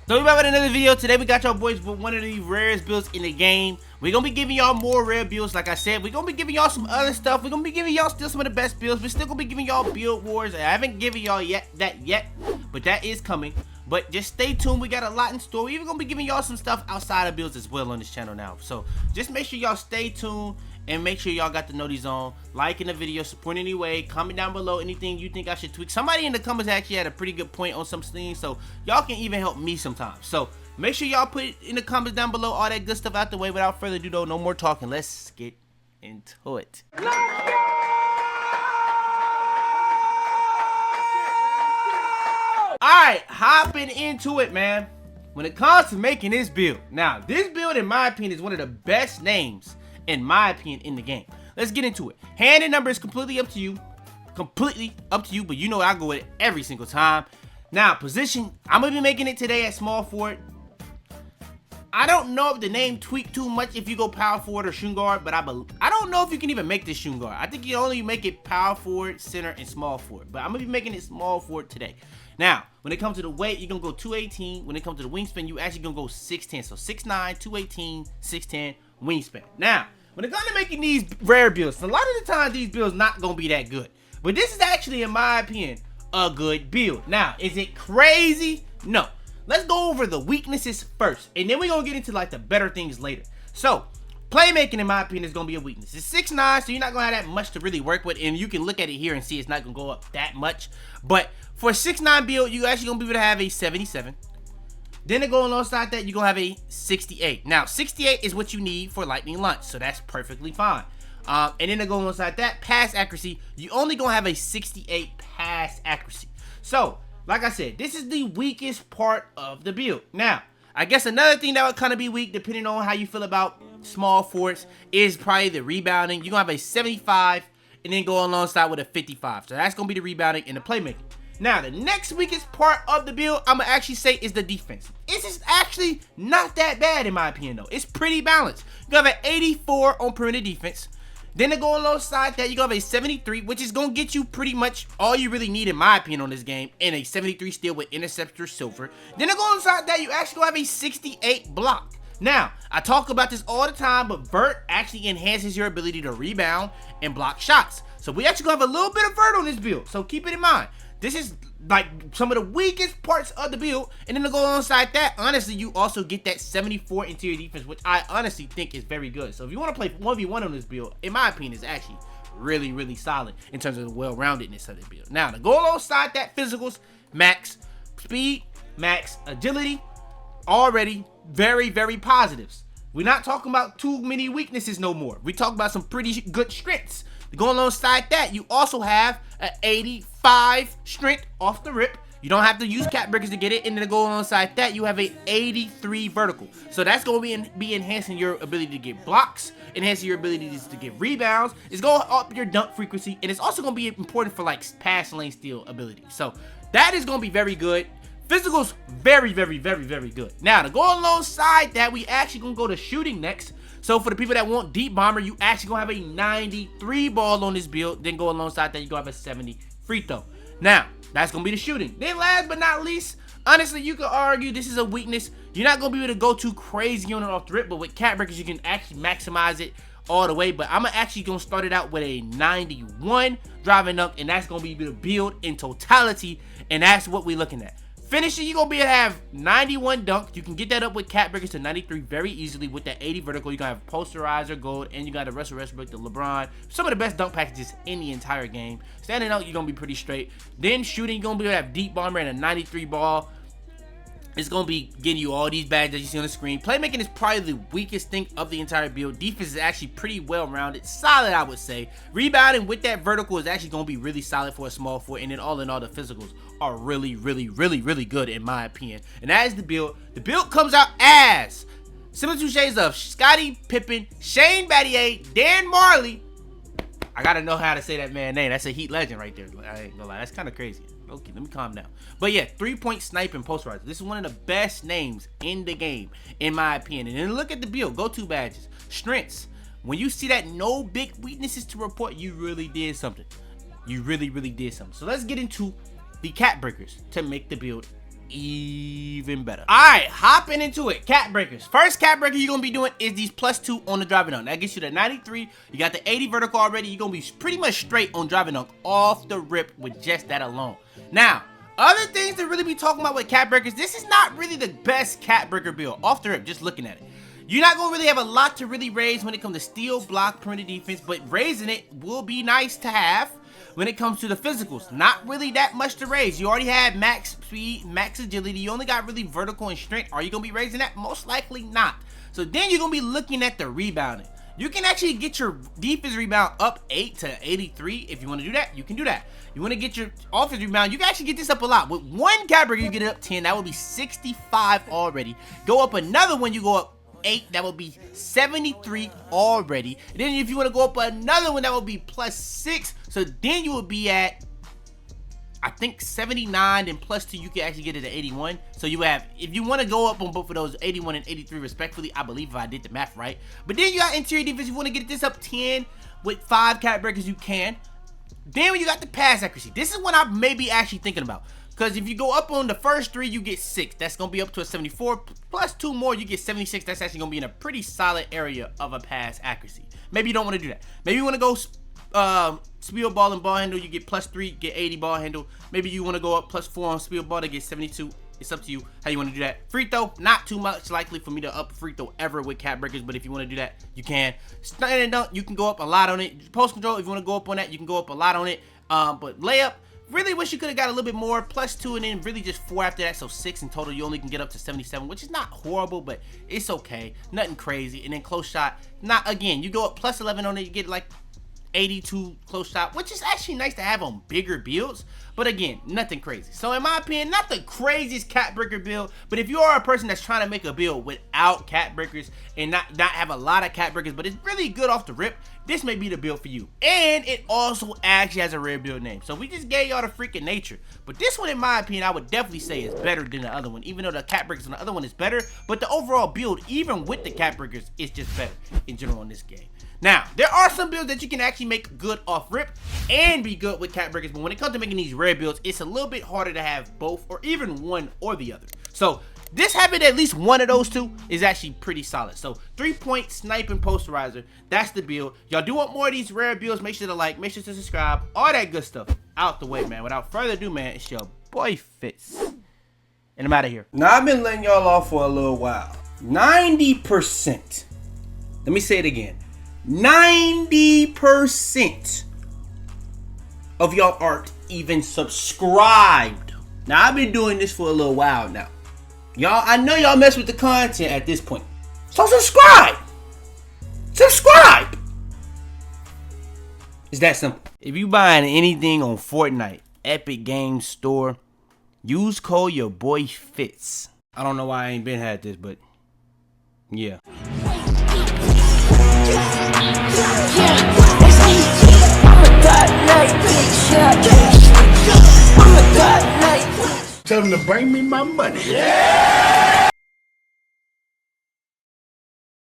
So we back with another video. Today we got y'all boys with one of the rarest builds in the game. We're gonna be giving y'all more rare builds. Like I said, we're gonna be giving y'all some other stuff. We're gonna be giving y'all still some of the best builds. We're still gonna be giving y'all build wars. I haven't given y'all that yet, but that is coming. But just stay tuned. We got a lot in store. We're even gonna be giving y'all some stuff outside of builds as well on this channel now. So just make sure y'all stay tuned and make sure y'all got the noties on, liking the video, supporting anyway, comment down below anything you think I should tweak. Somebody in the comments actually had a pretty good point on some things, so y'all can even help me sometimes. So make sure y'all put it in the comments down below, all that good stuff out the way. Without further ado though, no more talking, let's get into it. Alright, hopping into it, man. When it comes to making this build, now this build in my opinion is one of the best names in my opinion in the game. Let's get into it. Hand and number is completely up to you, but you know I go with it every single time. Now position, I'm gonna be making it today at small forward. I don't know if the name tweaked too much if you go power forward or shooting guard, but I don't know if you can even make this shooting guard. I think you only make it power forward, center, and small forward, but I'm gonna be making it small forward today. Now, when it comes to the weight, you're gonna go 218. When it comes to the wingspan, you actually gonna go 6'10". So 6'9", 218, 6'10 wingspan. Now, when it comes to making these rare builds, a lot of the time these builds not gonna be that good. But this is actually, in my opinion, a good build. Now, is it crazy? No. Let's go over the weaknesses first, and then we're gonna get into like the better things later. So, playmaking, in my opinion, is gonna be a weakness. It's 6'9", so you're not gonna have that much to really work with, and you can look at it here and see it's not gonna go up that much. But for a 6'9" build, you actually gonna be able to have a 77. Then to go alongside that, you're gonna have a 68. Now, 68 is what you need for lightning lunge, so that's perfectly fine. And then to go alongside that, pass accuracy, you only gonna have a 68 pass accuracy. So, like I said, this is the weakest part of the build. Now, I guess another thing that would kind of be weak, depending on how you feel about small forwards, is probably the rebounding. You're gonna have a 75, and then go alongside with a 55. So that's gonna be the rebounding and the playmaking. Now, the next weakest part of the build, I'm gonna actually say, is the defense. This is actually not that bad in my opinion though. It's pretty balanced. You have an 84 on perimeter defense. Then to go alongside that, you have a 73, which is gonna get you pretty much all you really need in my opinion on this game, and a 73 steal with interceptor silver. Then to go alongside that, you actually gonna have a 68 block. Now, I talk about this all the time, but vert actually enhances your ability to rebound and block shots. So we actually gonna have a little bit of vert on this build, so keep it in mind. This is like some of the weakest parts of the build, and then to go alongside that, honestly, you also get that 74 interior defense, which I honestly think is very good. So if you want to play 1v1 on this build, in my opinion, is actually really, really solid in terms of the well-roundedness of the build. Now, to go alongside that, physicals, max speed, max agility, already very, very positives. We're not talking about too many weaknesses no more. We talk about some pretty good strengths. To go alongside that, you also have an 85 strength off the rip. You don't have to use cap breakers to get it. And then to go alongside that, you have a 83 vertical. So that's going to be enhancing your ability to get blocks, enhancing your ability to get rebounds. It's going to up your dunk frequency, and it's also going to be important for like pass lane steal ability. So that is going to be very good. Physicals, very, very, very, very good. Now, to go alongside that, we actually going to go to shooting next. So for the people that want deep bomber, you actually gonna have a 93 ball on this build. Then go alongside that, you gonna have a 70 free throw. Now, that's gonna be the shooting. Then last but not least, honestly, you could argue this is a weakness. You're not gonna be able to go too crazy on it off the rip, but with cap breakers, you can actually maximize it all the way. But I'm actually gonna start it out with a 91 driving up, and that's gonna be the build in totality, and that's what we're looking at. Finishing, you're going to be able to have 91 dunk. You can get that up with cap breakers to 93 very easily with that 80 vertical. You're going to have posterizer, gold, and you got the Russell Westbrook, the LeBron. Some of the best dunk packages in the entire game. Standing out, you're going to be pretty straight. Then shooting, you're going to be able to have deep bomber and a 93 ball. It's going to be getting you all these badges that you see on the screen. Playmaking is probably the weakest thing of the entire build. Defense is actually pretty well-rounded. Solid, I would say. Rebounding with that vertical is actually going to be really solid for a small forward. And then all in all, the physicals are really, really, really, really good in my opinion. And that is the build. The build comes out as similar to shades of Scottie Pippen, Shane Battier, Dan Marley. I got to know how to say that man's name. That's a Heat legend right there. I ain't gonna lie. That's kind of crazy. Okay, let me calm down. But yeah, 3-point sniping posterizer. This is one of the best names in the game, in my opinion. And then look at the build. Go-to badges. Strengths. When you see that no big weaknesses to report, you really did something. You really, really did something. So let's get into the cap breakers to make the build even better. All right, hopping into it. Cap breakers. First cap breaker you're gonna be doing is these +2 on the driving dunk. That gets you to 93. You got the 80 vertical already. You're gonna be pretty much straight on driving dunk off the rip with just that alone. Now, other things to really be talking about with cap breakers, this is not really the best cap breaker build off the rip, just looking at it. You're not gonna really have a lot to really raise when it comes to steal, block, perimeter defense, but raising it will be nice to have. When it comes to the physicals, not really that much to raise. You already had max speed, max agility. You only got really vertical and strength. Are you going to be raising that? Most likely not. So then you're going to be looking at the rebounding. You can actually get your defense rebound up 8 to 83. If you want to do that, you can do that. You want to get your offense rebound, you can actually get this up a lot. With one cap breaker, you get it up 10. That would be 65 already. Go up another one, you go up 8, that would be 73 already. And then if you want to go up another one, that would be +6. So then you would be at, I think, 79, and +2 you can actually get it to 81. So you have, if you want to go up on both of those, 81 and 83 respectfully, I believe if I did the math right. But then you got interior defense. If you want to get this up 10 with 5 cap breakers, you can. Then when you got the pass accuracy, this is what I may be actually thinking about. Because if you go up on the first 3, you get 6. That's going to be up to a 74. +2 more, you get 76. That's actually going to be in a pretty solid area of a pass accuracy. Maybe you don't want to do that. Maybe you want to go speed ball and ball handle. You get +3, get 80 ball handle. Maybe you want to go up +4 on speed ball to get 72. It's up to you how you want to do that. Free throw, not too much likely for me to up free throw ever with cap breakers, but if you want to do that, you can. Stand and dunk, you can go up a lot on it. Post control, if you want to go up on that, you can go up a lot on it. But layup, really wish you could have got a little bit more, +2 and then really just 4 after that, so 6 in total. You only can get up to 77, which is not horrible, but it's okay. Nothing crazy. And then close shot, not, again, you go up +11 on it, you get like 82 close shot, which is actually nice to have on bigger builds, but again, nothing crazy. So in my opinion, not the craziest cap breaker build, but if you are a person that's trying to make a build without cap breakers and not have a lot of cap breakers, but it's really good off the rip, this may be the build for you. And it also actually has a rare build name. So we just gave y'all the freaking nature. But this one, in my opinion, I would definitely say is better than the other one, even though the cap breakers on the other one is better, but the overall build, even with the cap breakers, is just better in general in this game. Now, there are some builds that you can actually make good off rip and be good with cap breakers, but when it comes to making these rare builds, it's a little bit harder to have both or even one or the other. So this having at least one of those two is actually pretty solid. So 3-point sniping posterizer, that's the build. Y'all do want more of these rare builds, make sure to like, make sure to subscribe, all that good stuff out the way, man. Without further ado, man, it's your boy Fitz, and I'm out of here. Now, I've been letting y'all off for a little while. 90%, let me say it again, 90% of y'all aren't even subscribed. Now, I've been doing this for a little while now. Y'all, I know y'all mess with the content at this point. So subscribe! Subscribe! It's that simple. If you buying anything on Fortnite, Epic Games Store, use code YaboiFitz. I don't know why I ain't been had this, but yeah. Tell them to bring me my money. Yeah!